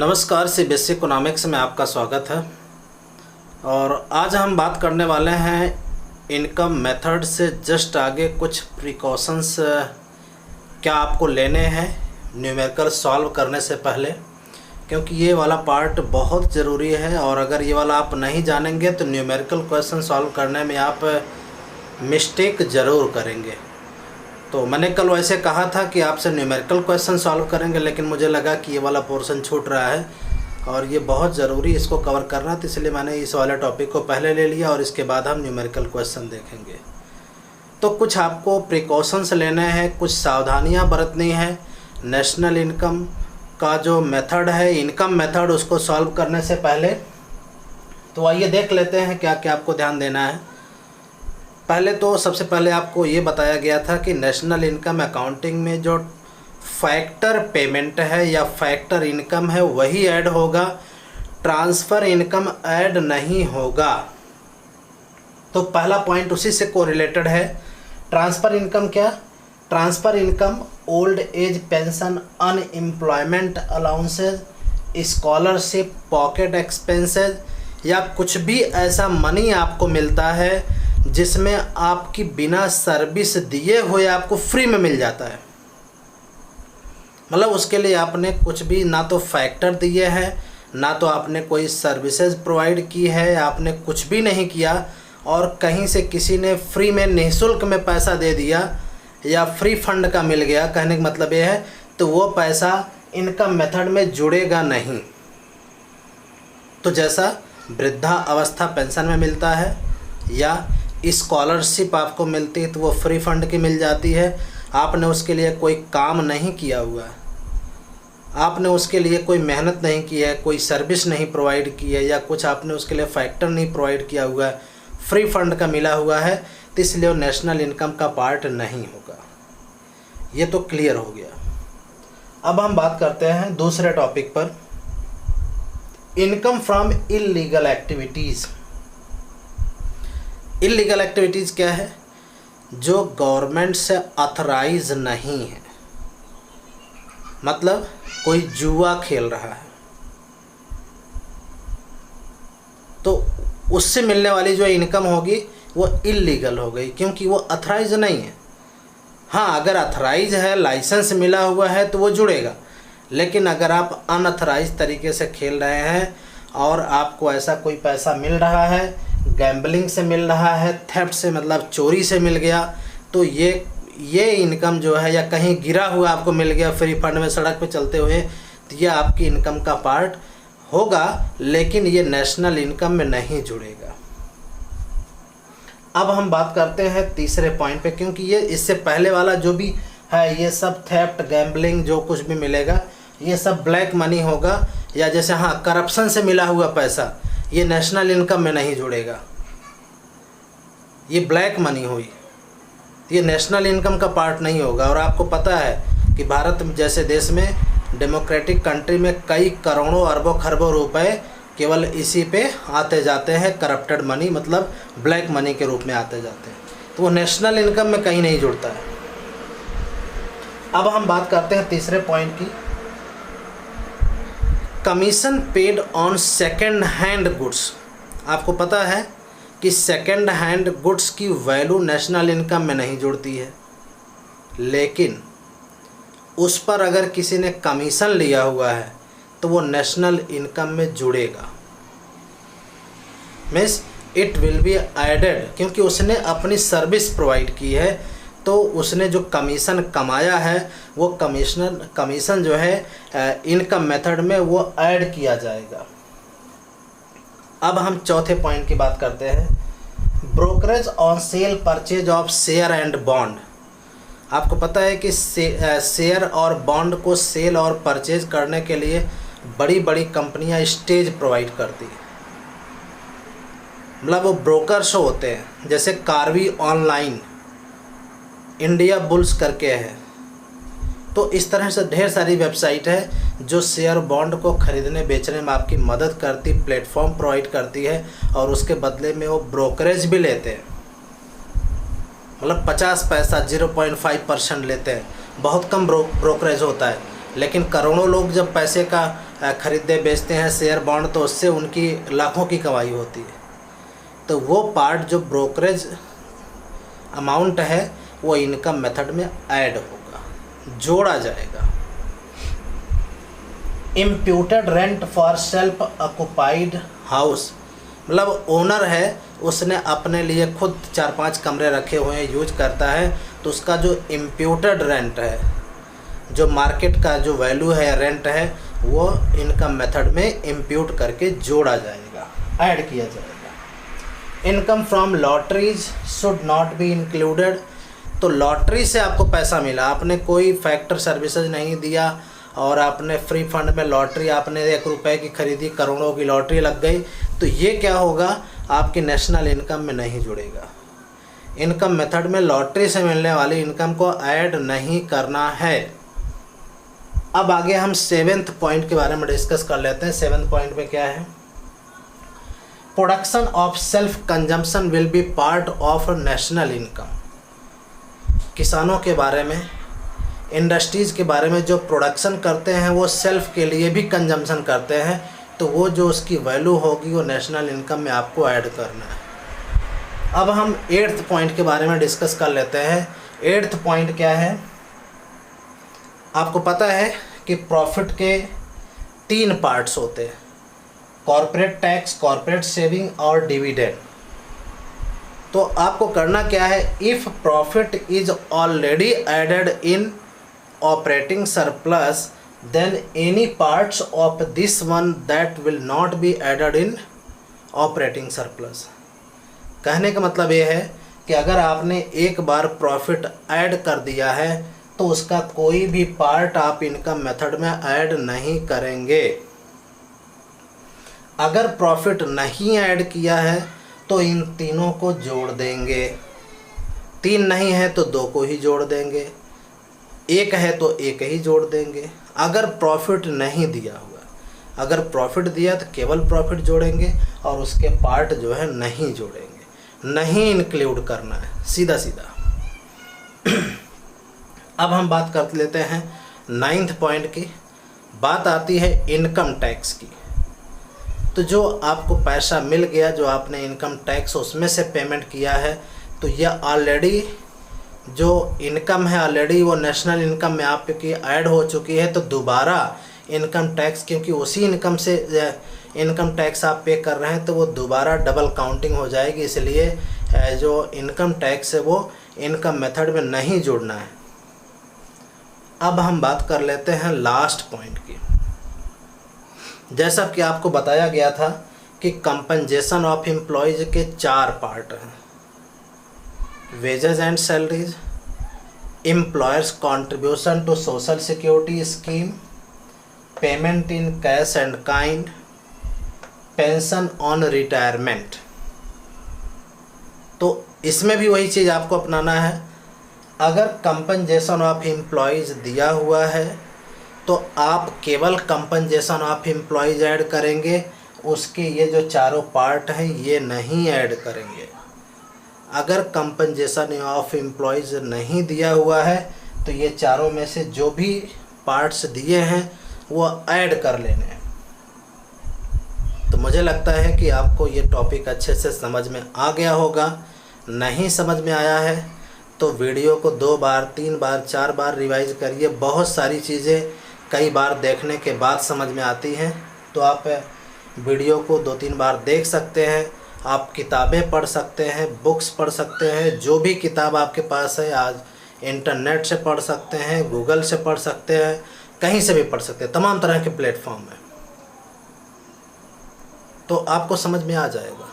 नमस्कार, CBSE economics में आपका स्वागत है। और आज हम बात करने वाले हैं इनकम मेथड से जस्ट आगे कुछ प्रिकॉशंस क्या आपको लेने हैं न्यूमेरिकल सॉल्व करने से पहले, क्योंकि ये वाला पार्ट बहुत ज़रूरी है। और अगर ये वाला आप नहीं जानेंगे तो न्यूमेरिकल क्वेश्चन सॉल्व करने में आप मिस्टेक ज़रूर करेंगे। तो मैंने कल वैसे कहा था कि आपसे न्यूमेरिकल क्वेश्चन सॉल्व करेंगे, लेकिन मुझे लगा कि ये वाला पोर्शन छूट रहा है और ये बहुत ज़रूरी इसको कवर करना, तो इसलिए मैंने इस वाले टॉपिक को पहले ले लिया और इसके बाद हम न्यूमेरिकल क्वेश्चन देखेंगे। तो कुछ आपको प्रिकॉशंस लेने हैं, कुछ सावधानियां बरतनी है। नेशनल इनकम का जो मेथड है, इनकम मेथड, उसको सॉल्व करने से पहले तो आइए देख लेते हैं क्या क्या आपको ध्यान देना है। पहले तो सबसे पहले आपको ये बताया गया था कि नेशनल इनकम अकाउंटिंग में जो फैक्टर पेमेंट है या फैक्टर इनकम है वही ऐड होगा, ट्रांसफ़र इनकम ऐड नहीं होगा। तो पहला पॉइंट उसी से कोरिलेटेड है। ट्रांसफ़र इनकम क्या? Transfer income old age pension, unemployment allowances, scholarship, pocket expenses या कुछ भी ऐसा मनी आपको मिलता है जिसमें आपकी बिना सर्विस दिए हुए आपको फ्री में मिल जाता है। मतलब उसके लिए आपने कुछ भी ना तो फैक्टर दिए हैं, ना तो आपने कोई सर्विसेज प्रोवाइड की है, आपने कुछ भी नहीं किया और कहीं से किसी ने फ्री में निःशुल्क में पैसा दे दिया या फ्री फंड का मिल गया। कहने का मतलब ये है तो वो पैसा इनकम मेथड में जुड़ेगा नहीं। तो जैसा वृद्धा अवस्था पेंशन में मिलता है या स्कॉलरशिप आपको मिलती है तो वो फ्री फंड की मिल जाती है। आपने उसके लिए कोई काम नहीं किया हुआ है, आपने उसके लिए कोई मेहनत नहीं की है, कोई सर्विस नहीं प्रोवाइड की है या कुछ आपने उसके लिए फैक्टर नहीं प्रोवाइड किया हुआ है, फ्री फंड का मिला हुआ है, तो इसलिए वो नेशनल इनकम का पार्ट नहीं होगा। ये तो क्लियर हो गया। अब हम बात करते हैं दूसरे टॉपिक पर, income from illegal activities. Illegal activities क्या है? जो गवर्नमेंट से ऑथराइज नहीं है। मतलब कोई जुआ खेल रहा है तो उससे मिलने वाली जो इनकम होगी वो इल्लीगल हो गई, क्योंकि वो ऑथराइज नहीं है। हाँ, अगर ऑथराइज है, लाइसेंस मिला हुआ है तो वो जुड़ेगा, लेकिन अगर आप अनऑथराइज तरीके से खेल रहे हैं और आपको ऐसा कोई पैसा मिल रहा है, गैम्बलिंग से मिल रहा है, थेफ्ट से मतलब चोरी से मिल गया, तो ये इनकम जो है, या कहीं गिरा हुआ आपको मिल गया फ्री फंड में सड़क पे चलते हुए, तो ये आपकी इनकम का पार्ट होगा, लेकिन ये नेशनल इनकम में नहीं जुड़ेगा। अब हम बात करते हैं तीसरे पॉइंट पे, क्योंकि ये इससे पहले वाला जो भी है ये सब थेफ्ट, गैम्बलिंग, जो कुछ भी मिलेगा ये सब ब्लैक मनी होगा, या जैसे हाँ करप्शन से मिला हुआ पैसा, ये नेशनल इनकम में नहीं जुड़ेगा, ये ब्लैक मनी हुई, ये नेशनल इनकम का पार्ट नहीं होगा। और आपको पता है कि भारत जैसे देश में, डेमोक्रेटिक कंट्री में, कई करोड़ों अरबों खरबों रुपए केवल इसी पे आते जाते हैं, करप्टेड मनी, मतलब ब्लैक मनी के रूप में आते जाते हैं, तो वो नेशनल इनकम में कहीं नहीं जुड़ता है। अब हम बात करते हैं तीसरे पॉइंट की, commission paid on second hand goods. आपको पता है कि सेकेंड हैंड गुड्स की वैल्यू नेशनल इनकम में नहीं जुड़ती है, लेकिन उस पर अगर किसी ने कमीशन लिया हुआ है तो वो नेशनल इनकम में जुड़ेगा। Means it will be added, क्योंकि उसने अपनी सर्विस प्रोवाइड की है, तो उसने जो कमीशन कमाया है वो कमीशन जो है इनकम मेथड में वो ऐड किया जाएगा। अब हम चौथे पॉइंट की बात करते हैं, brokerage on sale purchase of share and bond. आपको पता है कि शेयर और बॉन्ड को सेल और परचेज करने के लिए बड़ी बड़ी कंपनियां स्टेज प्रोवाइड करती हैं, मतलब वो ब्रोकर्स होते हैं, जैसे कार्वी ऑनलाइन, इंडिया बुल्स करके है। तो इस तरह से ढेर सारी वेबसाइट है जो शेयर बॉन्ड को खरीदने बेचने में आपकी मदद करती, प्लेटफॉर्म प्रोवाइड करती है, और उसके बदले में वो ब्रोकरेज भी लेते हैं, मतलब 50 पैसा 0.5% लेते हैं। बहुत कम ब्रोकरेज होता है, लेकिन करोड़ों लोग जब पैसे का खरीदते बेचते हैं शेयर बॉन्ड, तो उससे उनकी लाखों की कमाई होती है। तो वो पार्ट जो ब्रोकरेज अमाउंट है वो इनकम मेथड में ऐड होगा, जोड़ा जाएगा। Imputed rent for self occupied house, मतलब ओनर है उसने अपने लिए खुद 4-5 कमरे रखे हुए हैं, यूज करता है, तो उसका जो इम्प्यूटेड रेंट है, जो मार्केट का जो वैल्यू है रेंट है, वो इनकम मेथड में इम्प्यूट करके जोड़ा जाएगा, ऐड किया जाएगा। Income from lotteries should not be included, तो लॉटरी से आपको पैसा मिला, आपने कोई फैक्टर सर्विसेज नहीं दिया और आपने फ्री फंड में लॉटरी आपने 1 रुपये की खरीदी, करोड़ों की लॉटरी लग गई, तो ये क्या होगा, आपकी नेशनल इनकम में नहीं जुड़ेगा। इनकम मेथड में लॉटरी से मिलने वाली इनकम को ऐड नहीं करना है। अब आगे हम 7th पॉइंट के बारे में डिस्कस कर लेते हैं। 7th पॉइंट में क्या है, production of self consumption will be part of national income. किसानों के बारे में, इंडस्ट्रीज़ के बारे में, जो प्रोडक्शन करते हैं वो सेल्फ के लिए भी कंजम्पशन करते हैं, तो वो जो उसकी वैल्यू होगी वो नेशनल इनकम में आपको ऐड करना है। अब हम 8th पॉइंट के बारे में डिस्कस कर लेते हैं। 8th पॉइंट क्या है, आपको पता है कि प्रॉफिट के 3 पार्ट्स होते हैं, कॉर्पोरेट टैक्स, कॉर्पोरेट सेविंग और डिविडेंड। तो आपको करना क्या है, if profit is already added in operating surplus then any parts of this one that will not be added in operating surplus. कहने का मतलब ये है कि अगर आपने एक बार प्रॉफिट ऐड कर दिया है तो उसका कोई भी पार्ट आप इनकम मेथड में ऐड नहीं करेंगे। अगर प्रॉफिट नहीं ऐड किया है तो इन तीनों को जोड़ देंगे, 3 नहीं है तो 2 को ही जोड़ देंगे, 1 है तो 1 ही जोड़ देंगे। अगर प्रॉफिट नहीं दिया हुआ, अगर प्रॉफिट दिया तो केवल प्रॉफिट जोड़ेंगे और उसके पार्ट जो है नहीं जोड़ेंगे, नहीं इंक्लूड करना है, सीधा सीधा। अब हम बात कर लेते हैं 9th पॉइंट की। बात आती है इनकम टैक्स की। तो जो आपको पैसा मिल गया, जो आपने इनकम टैक्स उसमें से पेमेंट किया है, तो यह ऑलरेडी जो इनकम है ऑलरेडी वो नेशनल इनकम में आपकी ऐड हो चुकी है। तो दोबारा इनकम टैक्स, क्योंकि उसी इनकम से इनकम टैक्स आप पे कर रहे हैं, तो वो दोबारा डबल काउंटिंग हो जाएगी। इसलिए जो इनकम टैक्स है वो इनकम मेथड में नहीं जोड़ना है। अब हम बात कर लेते हैं लास्ट पॉइंट की। जैसा कि आपको बताया गया था कि कंपनसेशन ऑफ एम्प्लॉयज़ के 4 पार्ट हैं, wages and salaries, employers contribution to social security scheme, payment in cash and kind, pension on retirement. तो इसमें भी वही चीज़ आपको अपनाना है। अगर कंपनसेशन ऑफ एम्प्लॉयज़ दिया हुआ है तो आप केवल कंपनसेशन ऑफ एम्प्लॉयज़ ऐड करेंगे, उसके ये जो चारों पार्ट हैं ये नहीं ऐड करेंगे। अगर कंपनसेशन ऑफ एम्प्लॉयज़ नहीं दिया हुआ है तो ये चारों में से जो भी पार्ट्स दिए हैं वो ऐड कर लेने हैं। तो मुझे लगता है कि आपको ये टॉपिक अच्छे से समझ में आ गया होगा। नहीं समझ में आया है तो वीडियो को 2 बार, 3 बार, 4 बार रिवाइज करिए। बहुत सारी चीज़ें कई बार देखने के बाद समझ में आती हैं, तो आप वीडियो को 2-3 बार देख सकते हैं। आप किताबें पढ़ सकते हैं, बुक्स पढ़ सकते हैं, जो भी किताब आपके पास है। आज इंटरनेट से पढ़ सकते हैं, गूगल से पढ़ सकते हैं, कहीं से भी पढ़ सकते हैं, तमाम तरह के प्लेटफॉर्म हैं। तो आपको समझ में आ जाएगा,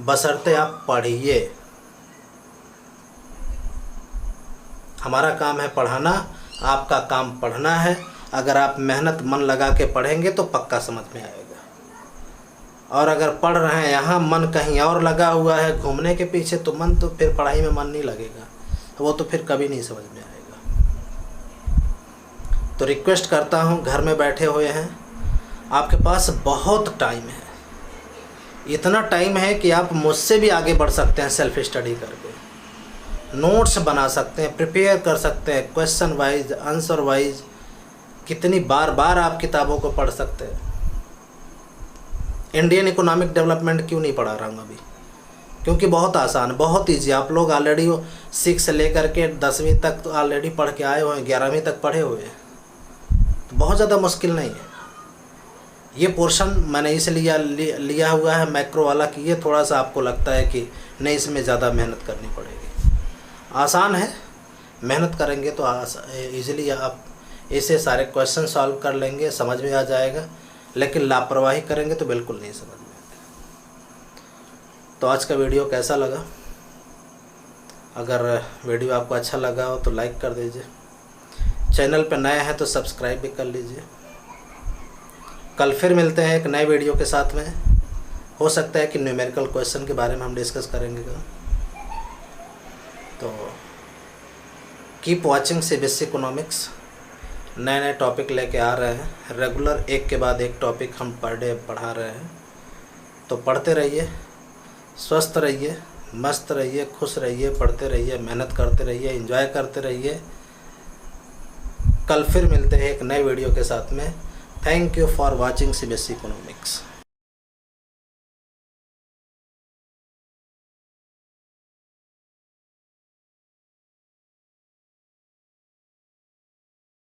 बशर्ते आप पढ़िए। हमारा काम है पढ़ाना, आपका काम पढ़ना है। अगर आप मेहनत मन लगा के पढ़ेंगे तो पक्का समझ में आएगा। और अगर पढ़ रहे हैं यहाँ मन कहीं और लगा हुआ है घूमने के पीछे, तो मन तो फिर पढ़ाई में मन नहीं लगेगा, वो तो फिर कभी नहीं समझ में आएगा। तो रिक्वेस्ट करता हूँ, घर में बैठे हुए हैं, आपके पास बहुत टाइम है। इतना टाइम है कि आप मुझसे भी आगे बढ़ सकते हैं। सेल्फ स्टडी करके नोट्स बना सकते हैं, प्रिपेयर कर सकते हैं, क्वेश्चन वाइज, आंसर वाइज, कितनी बार बार आप किताबों को पढ़ सकते हैं। इंडियन इकोनॉमिक डेवलपमेंट क्यों नहीं पढ़ा रहा हूँ अभी? क्योंकि बहुत आसान, बहुत ईजी। आप लोग ऑलरेडी 6 से लेकर के 10वीं तक तो ऑलरेडी पढ़ के आए हुए हैं, 11वीं तक पढ़े हुए हैं, तो बहुत ज़्यादा मुश्किल नहीं है। ये पोर्शन मैंने इसलिए लिया हुआ है मैक्रो वाला कि ये थोड़ा सा आपको लगता है कि नहीं इसमें ज़्यादा मेहनत करनी पड़ेगी। आसान है, मेहनत करेंगे तो ईजिली आप ऐसे सारे क्वेश्चन सॉल्व कर लेंगे, समझ में आ जाएगा। लेकिन लापरवाही करेंगे तो बिल्कुल नहीं समझ में आएगा। तो आज का वीडियो कैसा लगा? अगर वीडियो आपको अच्छा लगा हो तो लाइक कर दीजिए, चैनल पर नए हैं तो सब्सक्राइब भी कर लीजिए। कल फिर मिलते हैं एक नए वीडियो के साथ में। हो सकता है कि न्यूमेरिकल क्वेश्चन के बारे में हम डिस्कस करेंगे। तो कीप वॉचिंग CBSE इकोनॉमिक्स। नए नए टॉपिक लेके आ रहे हैं रेगुलर, एक के बाद एक टॉपिक हम पर डे पढ़ा रहे हैं। तो पढ़ते रहिए, स्वस्थ रहिए, मस्त रहिए, खुश रहिए, पढ़ते रहिए, मेहनत करते रहिए, एंजॉय करते रहिए। कल फिर मिलते हैं एक नए वीडियो के साथ में। Thank you for watching CBSE Economics.